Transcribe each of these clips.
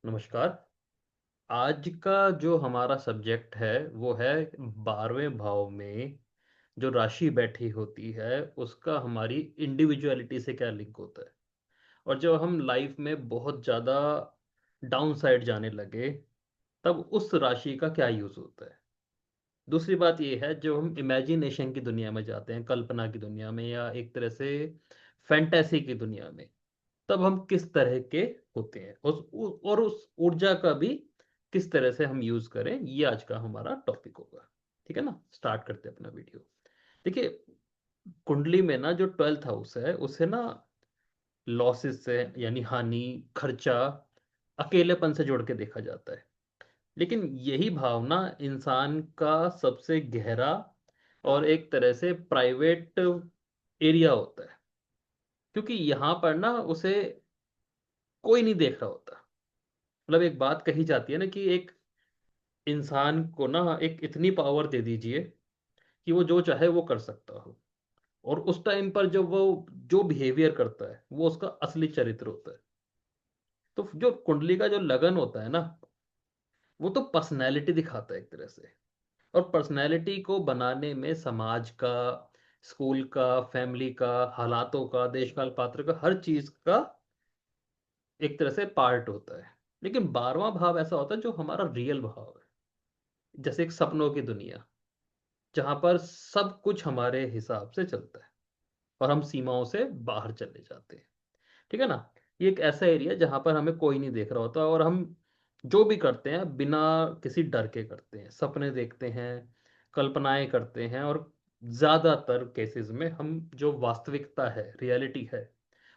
नमस्कार। आज का जो हमारा सब्जेक्ट है वो है 12वें भाव में जो राशि बैठी होती है उसका हमारी इंडिविजुअलिटी से क्या लिंक होता है। और जब हम लाइफ में बहुत ज़्यादा डाउन साइड जाने लगे तब उस राशि का क्या यूज़ होता है। दूसरी बात ये है जब हम इमेजिनेशन की दुनिया में जाते हैं, कल्पना की दुनिया में या एक तरह से फैंटेसी की दुनिया में, तब हम किस तरह के होते हैं और उस ऊर्जा का भी किस तरह से हम यूज करें, ये आज का हमारा टॉपिक होगा। ठीक है ना, स्टार्ट करते हैं अपना वीडियो। देखिए, कुंडली में ना जो 12th हाउस है उसे ना लॉसेस से यानी हानि, खर्चा, अकेलेपन से जोड़ के देखा जाता है। लेकिन यही भावना इंसान का सबसे गहरा और एक तरह से प्राइवेट एरिया होता है, क्योंकि यहाँ पर ना उसे कोई नहीं देख रहा होता। मतलब एक बात कही जाती है ना कि एक इंसान को ना एक इतनी पावर दे दीजिए कि वो जो चाहे वो कर सकता हो, और उस टाइम पर जब वो जो बिहेवियर करता है वो उसका असली चरित्र होता है। तो जो कुंडली का जो लगन होता है ना, वो तो पर्सनैलिटी दिखाता है एक तरह से। और पर्सनैलिटी को बनाने में समाज का, स्कूल का, फैमिली का, हालातों का, देश काल पात्र का, हर चीज का एक तरह से पार्ट होता है। लेकिन 12वां भाव ऐसा होता है जो हमारा रियल भाव है, जैसे एक सपनों की दुनिया, जहां पर सब कुछ हमारे हिसाब से चलता है और हम सीमाओं से बाहर चले जाते हैं। ठीक है ना। ये एक ऐसा एरिया जहां पर हमें कोई नहीं देख रहा होता और हम जो भी करते हैं बिना किसी डर के करते हैं, सपने देखते हैं, कल्पनाएं करते हैं, और ज्यादातर केसेस में हम जो वास्तविकता है, रियलिटी है,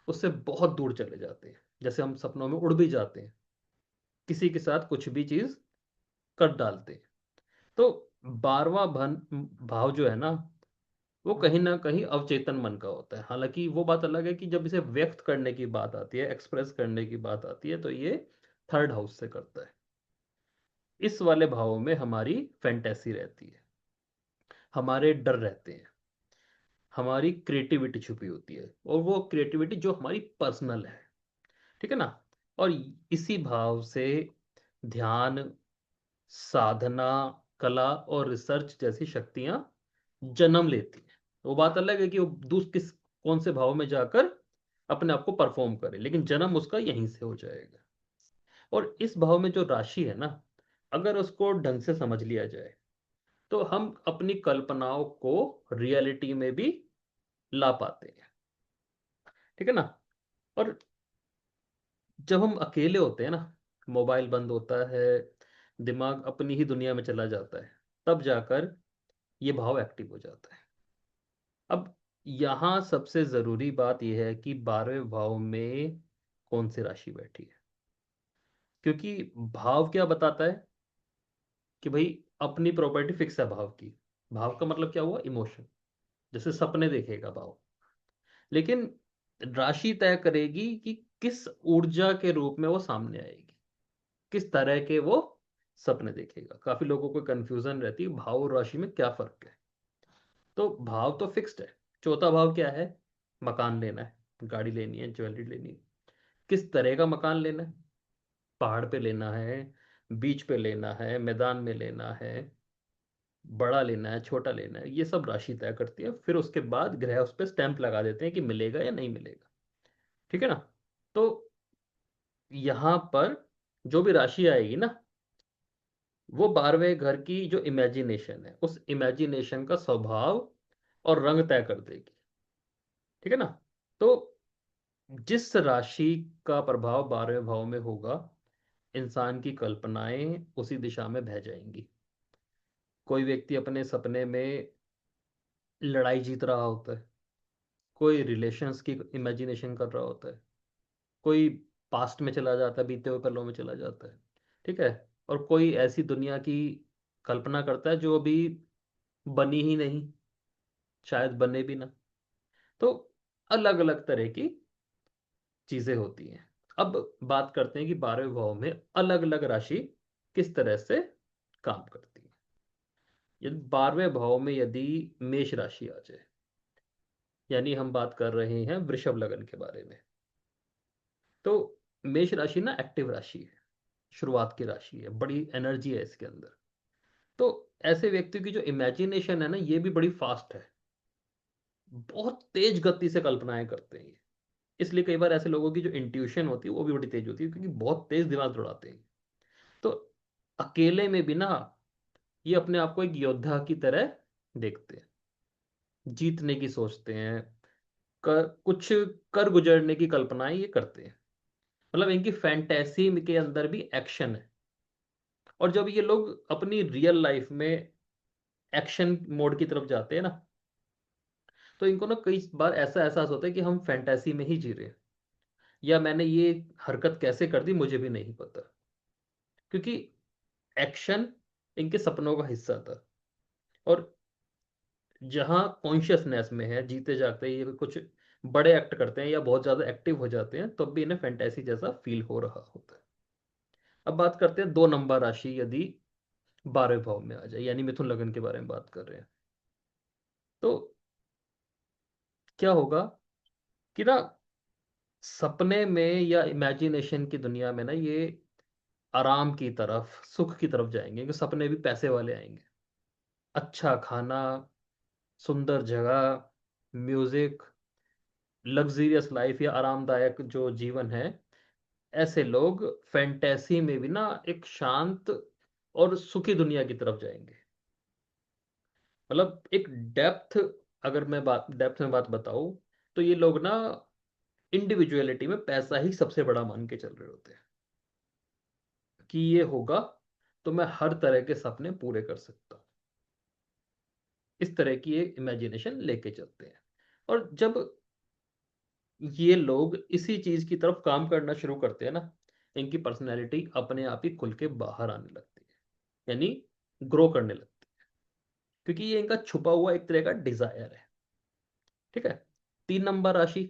उससे बहुत दूर चले जाते हैं। जैसे हम सपनों में उड़ भी जाते हैं, किसी के साथ कुछ भी चीज कर डालते हैं। तो 12वां भाव जो है ना, वो कहीं ना कहीं अवचेतन मन का होता है। हालांकि वो बात अलग है कि जब इसे व्यक्त करने की बात आती है, एक्सप्रेस करने की बात आती है, तो ये 3rd हाउस से करता है। इस वाले भाव में हमारी फैंटेसी रहती है, हमारे डर रहते हैं, हमारी क्रिएटिविटी छुपी होती है, और वो क्रिएटिविटी जो हमारी पर्सनल है। ठीक है ना। और इसी भाव से ध्यान, साधना, कला और रिसर्च जैसी शक्तियां जन्म लेती हैं। वो बात अलग है कि वो दूस किस कौन से भाव में जाकर अपने आप को परफॉर्म करे, लेकिन जन्म उसका यहीं से हो जाएगा। और इस भाव में जो राशि है ना, अगर उसको ढंग से समझ लिया जाए तो हम अपनी कल्पनाओं को रियलिटी में भी ला पाते हैं। ठीक है ना। और जब हम अकेले होते हैं ना, मोबाइल बंद होता है, दिमाग अपनी ही दुनिया में चला जाता है, तब जाकर ये भाव एक्टिव हो जाता है। अब यहाँ सबसे जरूरी बात यह है कि 12वें भाव में कौन सी राशि बैठी है। क्योंकि भाव क्या बताता है कि भाई अपनी प्रॉपर्टी फिक्स है भाव की। भाव का मतलब क्या हुआ, इमोशन। जैसे सपने देखेगा भाव, लेकिन राशि तय करेगी कि किस ऊर्जा के रूप में वो सामने आएगी, किस तरह के वो सपने देखेगा। काफी लोगों को कंफ्यूजन रहती है भाव और राशि में क्या फर्क है। तो भाव तो फिक्स्ड है। चौथा भाव क्या है, मकान लेना है, गाड़ी लेनी है, ज्वेलरी लेनी है। किस तरह का मकान लेना है, पहाड़ पे लेना है, बीच पे लेना है, मैदान में लेना है, बड़ा लेना है, छोटा लेना है, ये सब राशि तय करती है। फिर उसके बाद ग्रह उस पर स्टैंप लगा देते हैं कि मिलेगा या नहीं मिलेगा। ठीक है ना। तो यहाँ पर जो भी राशि आएगी ना, वो 12वें घर की जो इमेजिनेशन है, उस इमेजिनेशन का स्वभाव और रंग तय कर देगी। ठीक है ना। तो जिस राशि का प्रभाव 12वें भाव में होगा, इंसान की कल्पनाएं उसी दिशा में बह जाएंगी। कोई व्यक्ति अपने सपने में लड़ाई जीत रहा होता है, कोई रिलेशंस की इमेजिनेशन कर रहा होता है, कोई पास्ट में चला जाता है, बीते हुए पलों में चला जाता है। ठीक है। और कोई ऐसी दुनिया की कल्पना करता है जो अभी बनी ही नहीं, शायद बने भी ना। तो अलग अलग तरह की चीजें होती हैं। अब बात करते हैं कि 12वें भाव में अलग अलग राशि किस तरह से काम करती है। यदि 12वें भाव में यदि मेष राशि आ जाए, यानी हम बात कर रहे हैं वृषभ लगन के बारे में, तो मेष राशि ना एक्टिव राशि है। शुरुआत की राशि है, बड़ी एनर्जी है इसके अंदर। तो ऐसे व्यक्ति की जो इमेजिनेशन है ना, ये भी बड़ी फास्ट है, बहुत तेज गति से कल्पनाएं करते हैं ये। इसलिए कई बार ऐसे लोगों की जो इंट्यूशन होती है वो भी बड़ी तेज होती है, क्योंकि बहुत तेज दिमाग दौड़ाते हैं। तो अकेले में भी ना ये अपने आप को एक योद्धा की तरह देखते हैं, जीतने की सोचते हैं, कुछ कर गुजरने की कल्पनाएं ये करते हैं। मतलब इनकी फैंटेसी के अंदर भी एक्शन है। और जब ये लोग अपनी रियल लाइफ में एक्शन मोड की तरफ जाते हैं ना, तो इनको ना कई बार ऐसा एहसास होता है कि हम फैंटेसी में ही जी रहे हैं, या मैंने ये हरकत कैसे कर दी मुझे भी नहीं पता। क्योंकि एक्शन इनके सपनों का हिस्सा था। और जहां कॉन्शियसनेस में है, जीते जागते ये कुछ बड़े एक्ट करते हैं या बहुत ज्यादा एक्टिव हो जाते हैं, तब भी इन्हें फैंटेसी जैसा फील हो रहा होता है। अब बात करते हैं 2 नंबर राशि यदि 12वें भाव में आ जाए, यानी मिथुन लगन के बारे में बात कर रहे हैं। तो क्या होगा कि ना, सपने में या इमेजिनेशन की दुनिया में ना ये आराम की तरफ, सुख की तरफ जाएंगे, क्योंकि सपने भी पैसे वाले आएंगे। अच्छा खाना, सुंदर जगह, म्यूजिक, लग्जरियस लाइफ या आरामदायक जो जीवन है, ऐसे लोग फैंटेसी में भी ना एक शांत और सुखी दुनिया की तरफ जाएंगे। मतलब एक डेप्थ, अगर मैं बात डेप्थ में बात बताऊं, तो ये लोग ना इंडिविजुअलिटी में पैसा ही सबसे बड़ा मान के चल रहे होते हैं, कि ये होगा तो मैं हर तरह के सपने पूरे कर सकता हूँ। इस तरह की ये इमेजिनेशन लेके चलते हैं। और जब ये लोग इसी चीज की तरफ काम करना शुरू करते हैं ना, इनकी पर्सनैलिटी अपने आप ही खुल के बाहर आने लगती है, यानी ग्रो करने लगती है। क्योंकि ये इनका छुपा हुआ एक तरह का डिजायर है। ठीक है। 3 नंबर राशि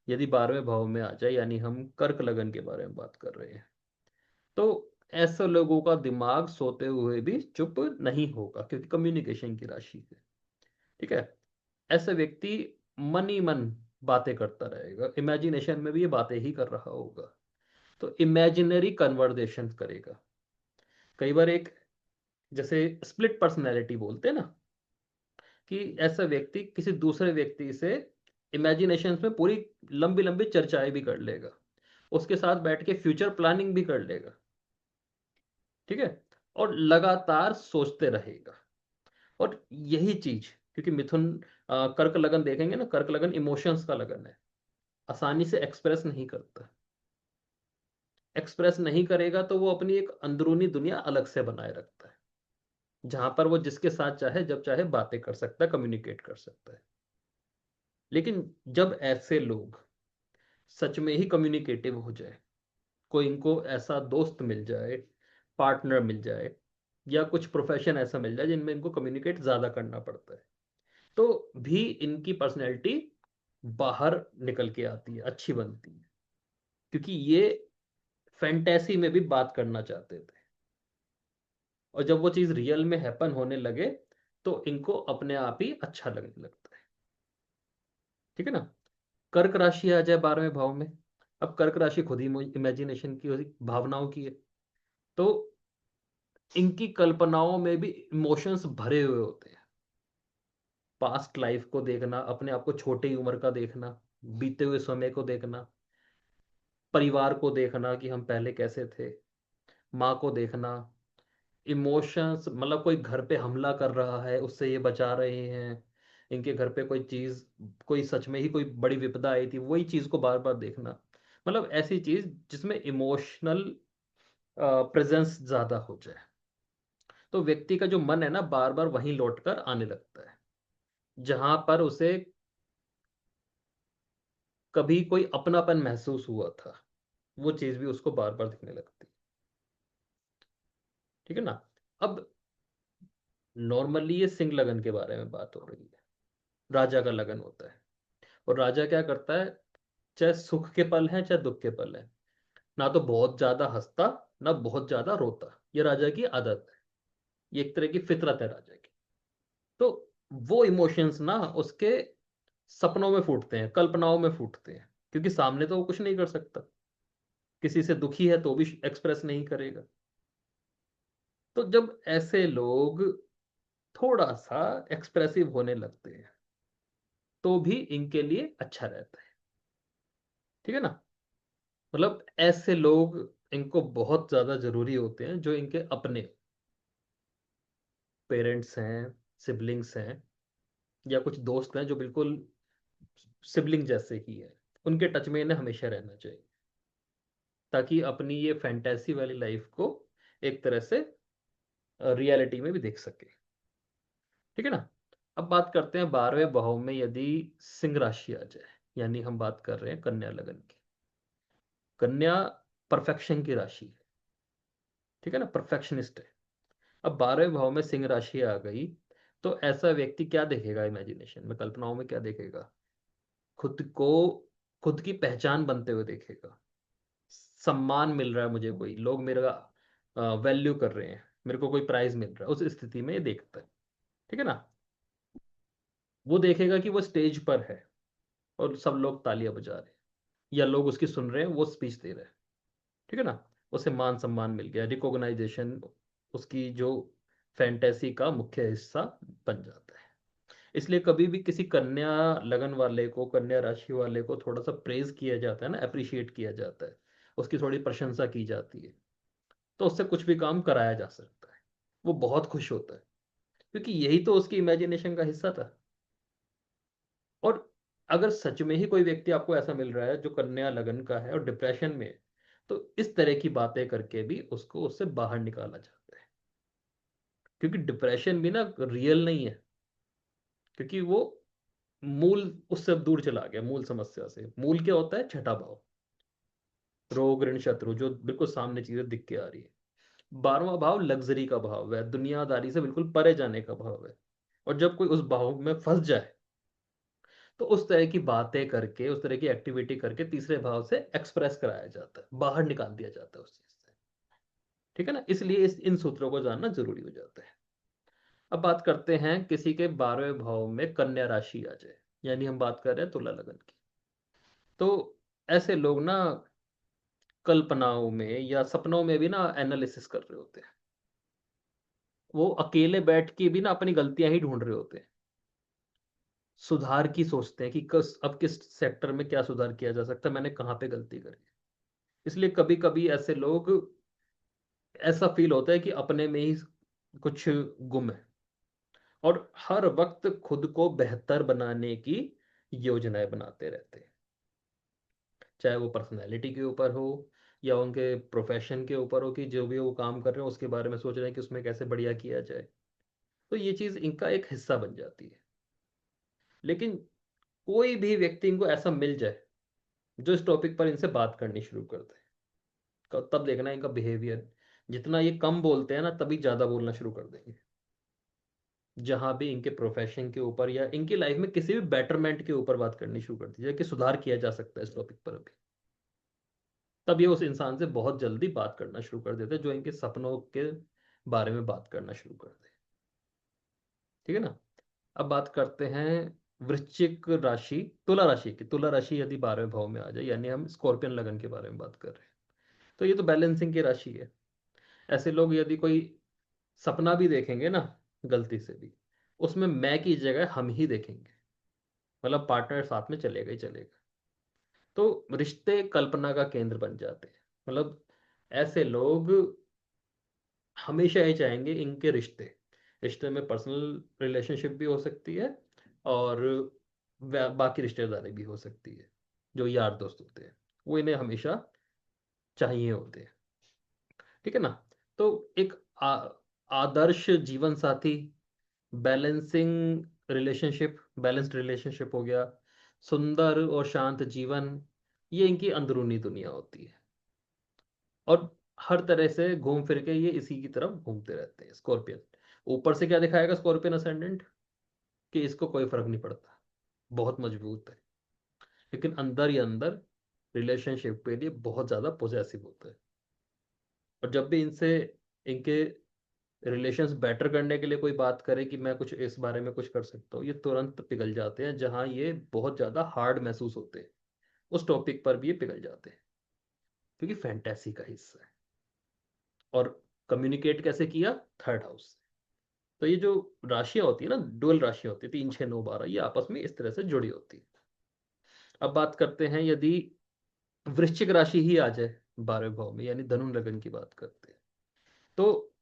यदि 12वें भाव में आ जाए, यानी हम कर्क लगन के बारे में बात कर रहे हैं, तो ऐसे लोगों का दिमाग सोते हुए भी चुप नहीं होगा, क्योंकि कम्युनिकेशन की राशि है। ठीक है। ऐसे व्यक्ति मन ही मन बातें करता रहेगा, इमेजिनेशन में भी ये बातें ही कर रहा होगा, तो इमेजिनरी कन्वर्सेशन करेगा। कई बार एक, जैसे स्प्लिट पर्सनैलिटी बोलते हैं ना, कि ऐसा व्यक्ति किसी दूसरे व्यक्ति से इमेजिनेशन में पूरी लंबी लंबी चर्चाएं भी कर लेगा, उसके साथ बैठ के फ्यूचर प्लानिंग भी कर लेगा। ठीक है। और लगातार सोचते रहेगा। और यही चीज, क्योंकि मिथुन कर्क लगन देखेंगे ना, कर्क लगन इमोशंस का लगन है, आसानी से एक्सप्रेस नहीं करता। एक्सप्रेस नहीं करेगा तो वो अपनी एक अंदरूनी दुनिया अलग से बनाए रखता है, जहां पर वो जिसके साथ चाहे जब चाहे बातें कर सकता है, कम्युनिकेट कर सकता है। लेकिन जब ऐसे लोग सच में ही कम्युनिकेटिव हो जाए, कोई इनको ऐसा दोस्त मिल जाए, पार्टनर मिल जाए, या कुछ प्रोफेशन ऐसा मिल जाए जिनमें इनको कम्युनिकेट ज्यादा करना पड़ता है, तो भी इनकी पर्सनैलिटी बाहर निकल के आती है, अच्छी बनती है। क्योंकि ये फैंटेसी में भी बात करना चाहते थे, और जब वो चीज रियल में हैपन होने लगे, तो इनको अपने आप ही अच्छा लगने लगता है। ठीक है ना। कर्क राशि आ जाए 12वें भाव में। अब कर्क राशि खुद ही इमेजिनेशन की भावनाओं की है। तो इनकी कल्पनाओं में भी इमोशंस भरे हुए होते हैं। पास्ट लाइफ को देखना, अपने आप को छोटी उम्र का देखना, बीते हुए समय को देखना, परिवार को देखना कि हम पहले कैसे थे, माँ को देखना, इमोशंस, मतलब कोई घर पे हमला कर रहा है उससे ये बचा रहे हैं, इनके घर पे कोई चीज, कोई सच में ही कोई बड़ी विपदा आई थी, वही चीज को बार बार देखना। मतलब ऐसी चीज जिसमें इमोशनल प्रेजेंस ज्यादा हो जाए, तो व्यक्ति का जो मन है ना बार बार वहीं लौट कर आने लगता है, जहां पर उसे कभी कोई अपनापन महसूस हुआ था, वो चीज भी उसको बार बार दिखने लगती है। ठीक है ना। अब नॉर्मली ये सिंह लगन के बारे में बात हो रही है, राजा का लगन होता है। और राजा क्या करता है, चाहे सुख के पल हैं चाहे दुख के पल हैं, ना तो बहुत ज्यादा हंसता, ना बहुत ज्यादा रोता। ये राजा की आदत है, ये एक तरह की फितरत है राजा की। तो वो इमोशंस ना उसके सपनों में फूटते हैं, कल्पनाओं में फूटते हैं, क्योंकि सामने तो वो कुछ नहीं कर सकता। किसी से दुखी है तो भी एक्सप्रेस नहीं करेगा। तो जब ऐसे लोग थोड़ा सा एक्सप्रेसिव होने लगते हैं तो भी इनके लिए अच्छा रहता है। ठीक है ना। मतलब ऐसे लोग इनको बहुत ज्यादा जरूरी होते हैं, जो इनके अपने पेरेंट्स हैं, सिबलिंग्स हैं, या कुछ दोस्त हैं जो बिल्कुल सिबलिंग जैसे ही है। उनके टच में इन्हें हमेशा रहना चाहिए, ताकि अपनी ये फैंटेसी वाली लाइफ को एक तरह से रियलिटी में भी देख सके। ठीक है ना। अब बात करते हैं 12वें भाव में यदि सिंह राशि आ जाए, यानी हम बात कर रहे हैं कन्या लगन की। कन्या परफेक्शन की राशि है। ठीक है ना, परफेक्शनिस्ट है। अब 12वें भाव में सिंह राशि आ गई, तो ऐसा व्यक्ति क्या देखेगा, इमेजिनेशन में, कल्पनाओं में क्या देखेगा? खुद को, खुद की पहचान बनते हुए देखेगा। सम्मान मिल रहा है मुझे, कोई लोग मेरा वैल्यू कर रहे हैं, मेरे को कोई प्राइज मिल रहा है, उस स्थिति में ये देखता है। ठीक है ना। वो देखेगा कि वो स्टेज पर है और सब लोग तालियां बजा रहे हैं, या लोग उसकी सुन रहे हैं, वो स्पीच दे रहे हैं। ठीक है ना। उसे मान सम्मान मिल गया, रिकॉग्नाइजेशन, उसकी जो फैंटेसी का मुख्य हिस्सा बन जाता है। इसलिए कभी भी किसी कन्या लगन वाले को, कन्या राशि वाले को थोड़ा सा प्रेज किया जाता है ना, अप्रिशिएट किया जाता है, उसकी थोड़ी प्रशंसा की जाती है, तो उससे कुछ भी काम कराया जा सकता है। वो बहुत खुश होता है, क्योंकि यही तो उसकी इमेजिनेशन का हिस्सा था। और अगर सच में ही कोई व्यक्ति आपको ऐसा मिल रहा है जो कन्या लगन का है और डिप्रेशन में है, तो इस तरह की बातें करके भी उसको उससे बाहर निकाला जाता है। क्योंकि डिप्रेशन भी ना रियल नहीं है, क्योंकि वो मूल उससे अब दूर चला गया, मूल समस्या से। मूल क्या होता है? छठा भाव, रोग ऋण शत्रु, जो बिल्कुल सामने चीजें दिख के आ रही है। 12वां भाव लग्जरी का भाव है, दुनियादारी से बिल्कुल परे जाने का भाव है। और जब कोई उस भाव में फंस जाए, तो उस तरह की बातें करके, उस तरह की एक्टिविटी करके तीसरे भाव से एक्सप्रेस कराया जाता है, बाहर निकाल दिया जाता है उस चीज से। ठीक है ना। इसलिए इन सूत्रों को जानना जरूरी हो जाता है। अब बात करते हैं किसी के 12वें भाव में कन्या राशि आ जाए, यानी हम बात कर रहे हैं तुला लगन की। तो ऐसे लोग ना कल्पनाओं में या सपनों में भी ना एनालिसिस कर रहे होते हैं। वो अकेले बैठ के भी ना अपनी गलतियां ही ढूंढ रहे होते हैं, सुधार की सोचते हैं कि अब किस सेक्टर में क्या सुधार किया जा सकता है, मैंने कहाँ पे गलती करी। इसलिए कभी कभी ऐसे लोग, ऐसा फील होता है कि अपने में ही कुछ गुम है, और हर वक्त खुद को बेहतर बनाने की योजनाएं बनाते रहते हैं। चाहे वो पर्सनैलिटी के ऊपर हो, या उनके प्रोफेशन के ऊपर हो, कि जो भी वो काम कर रहे हो उसके बारे में सोच रहे हैं कि उसमें कैसे बढ़िया किया जाए। तो ये चीज़ इनका एक हिस्सा बन जाती है। लेकिन कोई भी व्यक्ति इनको ऐसा मिल जाए जो इस टॉपिक पर इनसे बात करनी शुरू कर दे, तब देखना इनका बिहेवियर, जितना ये कम बोलते हैं ना, तभी ज़्यादा बोलना शुरू कर देंगे। जहां भी इनके प्रोफेशन के ऊपर या इनकी लाइफ में किसी भी बेटरमेंट के ऊपर बात करनी शुरू कर दीजिए कि सुधार किया जा सकता है इस टॉपिक पर अभी, तब ये उस इंसान से बहुत जल्दी बात करना शुरू कर देते हैं, जो इनके सपनों के बारे में बात करना शुरू कर दे। ठीक है ना। अब बात करते हैं वृश्चिक राशि, तुला राशि की। तुला राशि यदि 12वें भाव में आ जाए, यानी हम स्कॉर्पियन लगन के बारे में बात कर रहे हैं, तो ये तो बैलेंसिंग की राशि है। ऐसे लोग यदि कोई सपना भी देखेंगे ना, गलती से भी, उसमें मैं की जगह हम ही देखेंगे, मतलब पार्टनर साथ में चलेगा ही चलेगा। तो रिश्ते कल्पना का केंद्र बन जाते हैं। मतलब ऐसे लोग हमेशा ही चाहेंगे इनके रिश्ते, रिश्ते में पर्सनल रिलेशनशिप भी हो सकती है, और बाकी रिश्तेदारी भी हो सकती है, जो यार दोस्त होते हैं वो इन्हें हमेशा चाहिए होते हैं। ठीक है ना। तो एक आदर्श जीवन साथी, बैलेंसिंग रिलेशनशिप, बैलेंस्ड रिलेशनशिप हो गया, सुंदर और शांत जीवन, ये इनकी अंदरूनी दुनिया होती है। और हर तरह से घूम फिर के ये इसी की तरफ घूमते रहते हैं स्कॉर्पियन। ऊपर से क्या दिखाएगा स्कॉर्पियन असेंडेंट, कि इसको कोई फर्क नहीं पड़ता, बहुत मजबूत है, लेकिन अंदर ही अंदर रिलेशनशिप के लिए बहुत ज्यादा पॉजेसिव होता है। और जब भी इनसे, इनके रिलेशंस बेटर करने के लिए कोई बात करे कि मैं कुछ इस बारे में कुछ कर सकता हूँ, ये तुरंत पिघल जाते हैं। जहां ये बहुत ज्यादा हार्ड महसूस होते हैं, उस टॉपिक पर भी ये पिघल जाते हैं। क्योंकि फैंटेसी का हिस्सा है। और कम्युनिकेट कैसे किया? थर्ड हाउस से। तो ये जो राशियां होती है ना, डुअल राशियां होती है, 3 6 9 12, ये आपस में इस तरह से जुड़ी होती है। अब बात करते हैं, यदि वृश्चिक राशि ही आ जाए 12वें भाव में, यानी धनु लगन की बात करते हैं, तो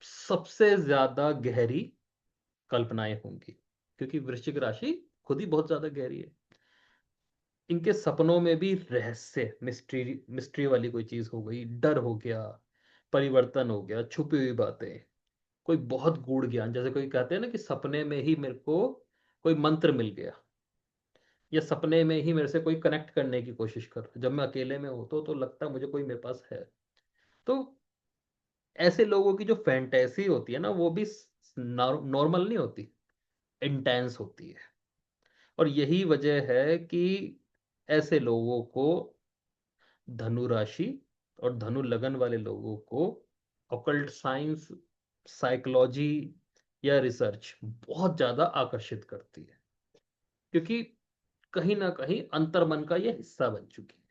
सबसे ज्यादा गहरी कल्पनाएं होंगी, क्योंकि वृश्चिक राशि खुद ही बहुत ज्यादा गहरी है। इनके सपनों में भी रहस्य, मिस्ट्री मिस्ट्री वाली कोई चीज हो गई, डर हो गया, परिवर्तन हो गया, छुपी हुई बातें, कोई बहुत गूढ़ ज्ञान, जैसे कोई कहते हैं ना कि सपने में ही मेरे को कोई मंत्र मिल गया, या सपने में ही मेरे से कोई कनेक्ट करने की कोशिश कर रहा है, जब मैं अकेले में होता हूँ तो लगता है मुझे कोई मेरे पास है। तो ऐसे लोगों की जो फैंटेसी होती है ना, वो भी नॉर्मल नहीं होती, इंटेंस होती है। और यही वजह है कि ऐसे लोगों को, धनु राशि और धनु लगन वाले लोगों को, ऑकल्ट साइंस, साइकोलॉजी या रिसर्च बहुत ज्यादा आकर्षित करती है, क्योंकि कहीं ना कहीं अंतर्मन का यह हिस्सा बन चुकी है।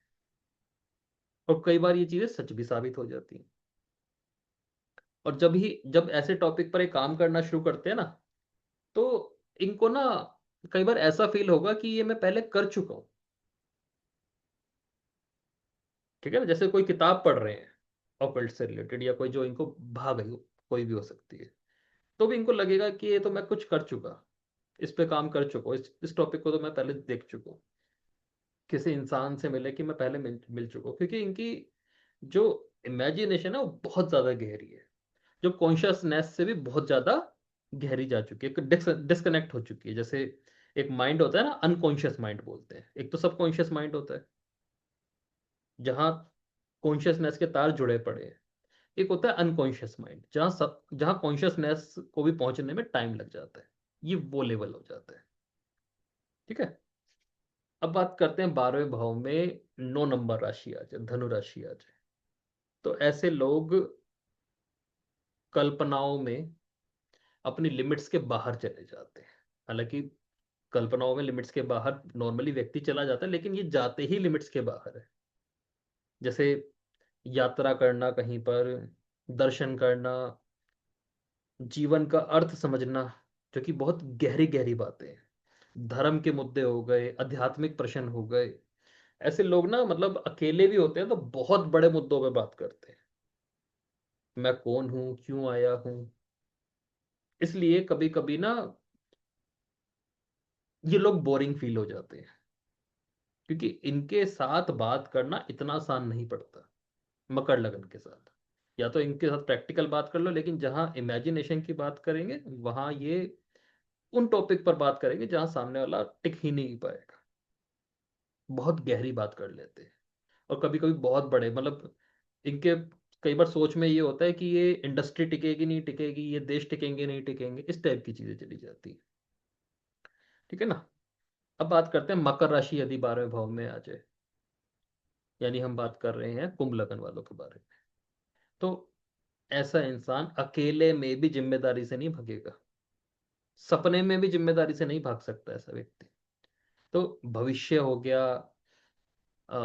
और कई बार ये चीजें सच भी साबित हो जाती हैं। और जब ऐसे टॉपिक पर एक काम करना शुरू करते हैं ना, तो इनको ना कई बार ऐसा फील होगा कि ये मैं पहले कर चुका हूं। ठीक है ना, जैसे कोई किताब पढ़ रहे हैं ऑकल्ट से रिलेटेड, या कोई जो इनको भा गई हो, कोई भी हो सकती है, तो भी इनको लगेगा कि ये तो मैं कुछ कर चुका, इस पे काम कर चुका हूँ, इस टॉपिक को तो मैं पहले देख चुका हूँ, किसी इंसान से मिले कि मैं पहले मिल चुका हूँ, क्योंकि इनकी जो इमेजिनेशन है वो बहुत ज्यादा गहरी है, जो कॉन्शियसनेस से भी बहुत ज्यादा गहरी जा चुकी है, डिस्कनेक्ट हो चुकी है। जैसे एक माइंड होता है ना, अनकॉन्शियस माइंड बोलते हैं, एक तो सबकॉन्शियस माइंड होता है जहाँ कॉन्शियसनेस के तार जुड़े पड़े हैं, एक होता है अनकॉन्शियस माइंड, जहाँ कॉन्शियसनेस को भी पहुंचने में टाइम लग जाता है, ये वो लेवल हो जाता है। ठीक है। अब बात करते हैं 12वें भाव में 9 नंबर राशि आ जाए, धनु राशि आ जाए, तो ऐसे लोग कल्पनाओं में अपनी लिमिट्स के बाहर चले जाते हैं। हालांकि कल्पनाओं में लिमिट्स के बाहर नॉर्मली व्यक्ति चला जाता है, लेकिन ये जाते ही लिमिट्स के बाहर है। जैसे यात्रा करना कहीं पर, दर्शन करना, जीवन का अर्थ समझना, जो कि बहुत गहरी गहरी बातें हैं, धर्म के मुद्दे हो गए, आध्यात्मिक प्रश्न हो गए। ऐसे लोग ना, मतलब अकेले भी होते हैं तो बहुत बड़े मुद्दों पे बात करते हैं, मैं कौन हूं, क्यों आया हूं। इसलिए कभी कभी ना ये लोग बोरिंग फील हो जाते हैं, क्योंकि इनके साथ बात करना इतना आसान नहीं पड़ता। मकर लगन के साथ या तो इनके साथ प्रैक्टिकल बात कर लो, लेकिन जहां इमेजिनेशन की बात करेंगे वहां ये उन टॉपिक पर बात करेंगे जहां सामने वाला टिक ही नहीं पाएगा। बहुत गहरी बात कर लेते हैं। और कभी कभी बहुत बड़े, मतलब इनके कई बार सोच में ये होता है कि ये इंडस्ट्री टिकेगी नहीं टिकेगी, ये देश टिकेंगे नहीं टिकेंगे, इस टाइप की चीजें चली जाती है। ठीक है ना। अब बात करते हैं मकर राशि यदि 12वें भाव में आ जाए, यानी हम बात कर रहे हैं कुंभ लगन वालों के बारे में। तो ऐसा इंसान अकेले में भी जिम्मेदारी से नहीं भागेगा, सपने में भी जिम्मेदारी से नहीं भाग सकता ऐसा व्यक्ति। तो भविष्य हो गया, अ,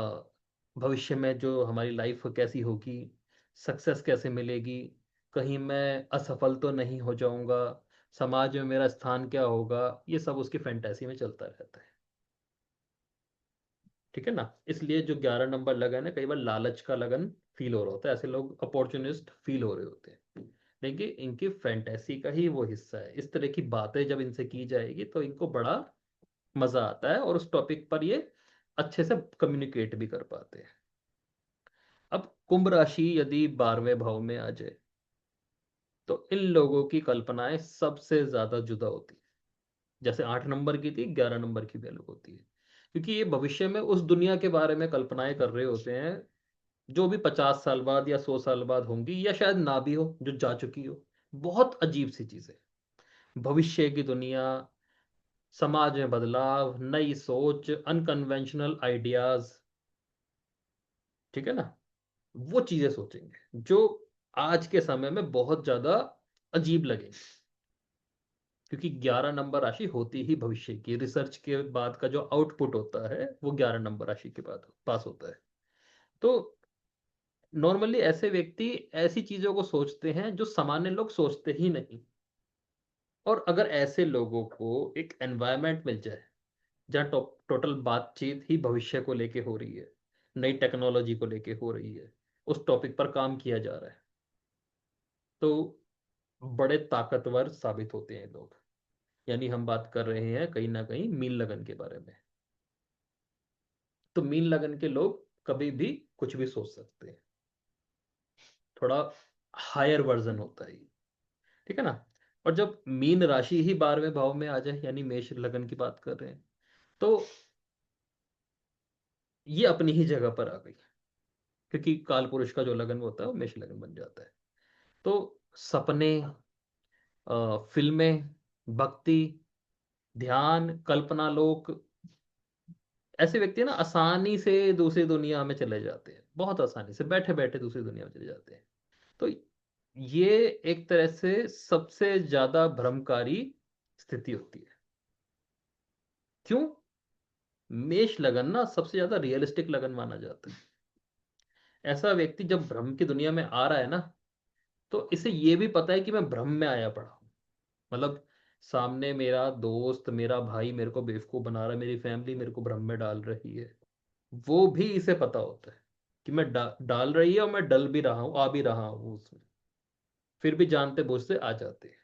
भविष्य में जो हमारी लाइफ कैसी होगी, सक्सेस कैसे मिलेगी, कहीं मैं असफल तो नहीं हो जाऊंगा, समाज में मेरा स्थान क्या होगा, ये सब उसकी फैंटेसी में चलता रहता है। ठीक है ना। इसलिए जो 11 नंबर लगन है, कई बार लालच का लगन फील हो रहा होता है, ऐसे लोग अपॉर्चुनिस्ट फील हो रहे होते हैं, लेकिन इनकी फैंटेसी का ही वो हिस्सा है। इस तरह की बातें जब इनसे की जाएगी तो इनको बड़ा मजा आता है, और उस टॉपिक पर ये अच्छे से कम्युनिकेट भी कर पाते हैं। अब कुंभ राशि यदि 12वें भाव में आ जाए, तो इन लोगों की कल्पनाएं सबसे ज्यादा जुदा होती है। जैसे 8 नंबर की थी, 11 नंबर की वैल्यू होती है, क्योंकि ये भविष्य में उस दुनिया के बारे में कल्पनाएं कर रहे होते हैं जो भी 50 साल बाद या 100 साल बाद होंगी, या शायद ना भी हो, जो जा चुकी हो। बहुत अजीब सी चीजें, भविष्य की दुनिया, समाज में बदलाव, नई सोच, अनकन्वेंशनल आइडियाज। ठीक है ना। वो चीजें सोचेंगे जो आज के समय में बहुत ज्यादा अजीब लगेंगे, क्योंकि 11 नंबर राशि होती ही भविष्य की, रिसर्च के बाद का जो आउटपुट होता है वो 11 नंबर राशि के बाद पास होता है। तो नॉर्मली ऐसे व्यक्ति ऐसी चीजों को सोचते हैं जो सामान्य लोग सोचते ही नहीं। और अगर ऐसे लोगों को एक एनवायरनमेंट मिल जाए जहाँ टोटल बातचीत ही भविष्य को लेके हो रही है, नई टेक्नोलॉजी को लेके हो रही है, उस टॉपिक पर काम किया जा रहा है, तो बड़े ताकतवर साबित होते हैं लोग। यानी हम बात कर रहे हैं कहीं ना कहीं मीन लगन के बारे में। तो मीन लगन के लोग कभी भी कुछ भी सोच सकते हैं। थोड़ा हायर वर्जन होता है ये। ठीक है ना। और जब मीन राशि ही 12वें भाव में आ जाए, यानी मेष लगन की बात कर रहे हैं, तो ये अपनी ही जगह पर आ गई, क्योंकि काल पुरुष का जो लगन होता है वो मेष लगन बन जाता है। तो सपने, फिल्में, भक्ति, ध्यान, कल्पना लोक, ऐसे व्यक्ति ना आसानी से दूसरी दुनिया में चले जाते हैं, बहुत आसानी से बैठे बैठे दूसरी दुनिया में चले जाते हैं। तो ये एक तरह से सबसे ज्यादा भ्रमकारी स्थिति होती है। क्यों? मेष लगन ना सबसे ज्यादा रियलिस्टिक लगन माना जाता है। ऐसा व्यक्ति जब भ्रम की दुनिया में आ रहा है ना, तो इसे ये भी पता है कि मैं भ्रम में आया पड़ा हूं। मतलब सामने मेरा दोस्त, मेरा भाई मेरे को बेवकूफ बना रहा है, मेरी फैमिली मेरे को भ्रम में डाल रही है, वो भी इसे पता होता है कि मैं डाल रही है, और मैं डल भी रहा हूं, आ भी रहा हूं उसमें। फिर भी जानते बुझ से आ जाते हैं।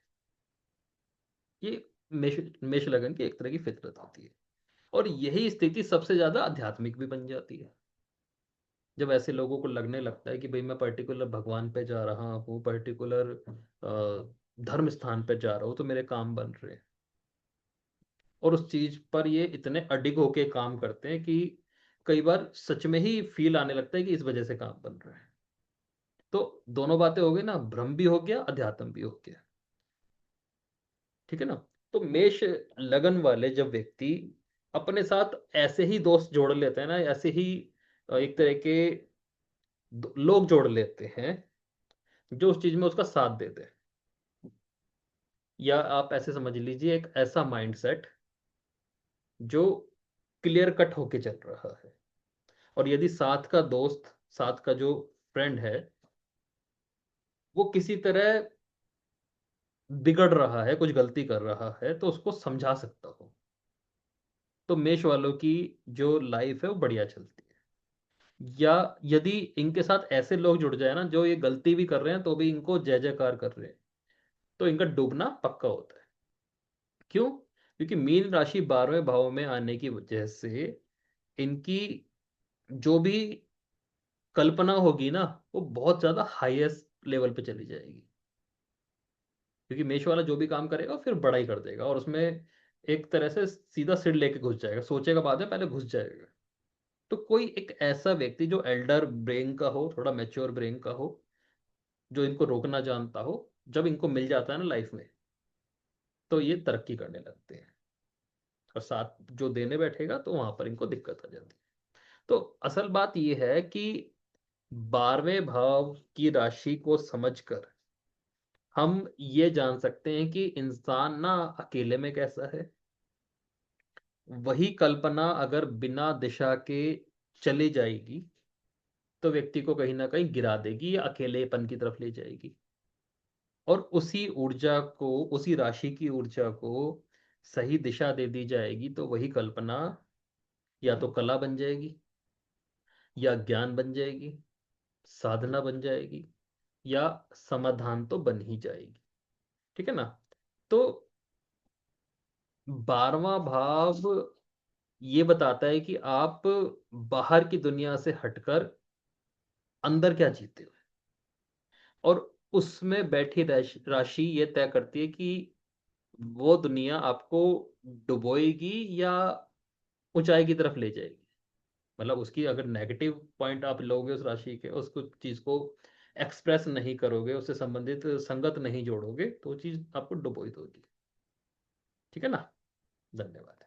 ये मेष मेष लगन की एक तरह की फितरत होती है। और यही स्थिति सबसे ज्यादा आध्यात्मिक भी बन जाती है। जब ऐसे लोगों को लगने लगता है कि भाई मैं पर्टिकुलर भगवान पे जा रहा हूँ, पर्टिकुलर धर्म स्थान पे जा रहा हूँ, तो मेरे काम बन रहे हैं। और उस चीज पर ये इतने अडिग होके काम करते हैं कि कई बार सच में ही फील आने लगता है कि इस वजह से काम बन रहा है। तो दोनों बातें हो गई ना, भ्रम भी हो गया, अध्यात्म भी हो गया। ठीक है ना। तो मेष लगन वाले जब व्यक्ति अपने साथ ऐसे ही दोस्त जोड़ लेते हैं ना, ऐसे ही एक तरह के लोग जोड़ लेते हैं जो उस चीज में उसका साथ देते हैं। या आप ऐसे समझ लीजिए एक ऐसा माइंडसेट जो क्लियर कट होके चल रहा है। और यदि साथ का दोस्त, साथ का जो फ्रेंड है, वो किसी तरह बिगड़ रहा है, कुछ गलती कर रहा है, तो उसको समझा सकता हो, तो मेष वालों की जो लाइफ है वो बढ़िया चलती है। या यदि इनके साथ ऐसे लोग जुड़ जाए ना जो ये गलती भी कर रहे हैं तो भी इनको जय जयकार कर रहे हैं, तो इनका डूबना पक्का होता है। क्यों? क्योंकि मीन राशि 12वें भाव में आने की वजह से इनकी जो भी कल्पना होगी ना, वो बहुत ज्यादा हाईएस्ट लेवल पे चली जाएगी। क्योंकि मेष वाला जो भी काम करेगा फिर बड़ा ही कर देगा, और उसमें एक तरह से सीधा सिर लेके घुस जाएगा, सोचेगा बाद में, पहले घुस जाएगा। तो कोई एक ऐसा व्यक्ति जो एल्डर ब्रेन का हो, थोड़ा मैच्योर ब्रेन का हो, जो इनको रोकना जानता हो, जब इनको मिल जाता है ना लाइफ में, तो ये तरक्की करने लगते हैं। और साथ जो देने बैठेगा तो वहां पर इनको दिक्कत आ जाती है। तो असल बात यह है कि 12वें भाव की राशि को समझकर हम ये जान सकते हैं कि इंसान ना अकेले में कैसा है। वही कल्पना अगर बिना दिशा के चली जाएगी तो व्यक्ति को कहीं ना कहीं गिरा देगी या अकेलेपन की तरफ ले जाएगी। और उसी ऊर्जा को, उसी राशि की ऊर्जा को सही दिशा दे दी जाएगी तो वही कल्पना या तो कला बन जाएगी, या ज्ञान बन जाएगी, साधना बन जाएगी, या समाधान तो बन ही जाएगी। ठीक है ना। तो 12वां भाव ये बताता है कि आप बाहर की दुनिया से हटकर अंदर क्या जीते हो। और उसमें बैठी राशि ये तय करती है कि वो दुनिया आपको डुबोएगी या ऊंचाई की तरफ ले जाएगी। मतलब उसकी अगर नेगेटिव पॉइंट आप लोगे उस राशि के, उसको चीज को एक्सप्रेस नहीं करोगे, उससे संबंधित संगत नहीं जोड़ोगे, तो वो चीज आपको डुबोई दोगी। ठीक है ना। धन्यवाद।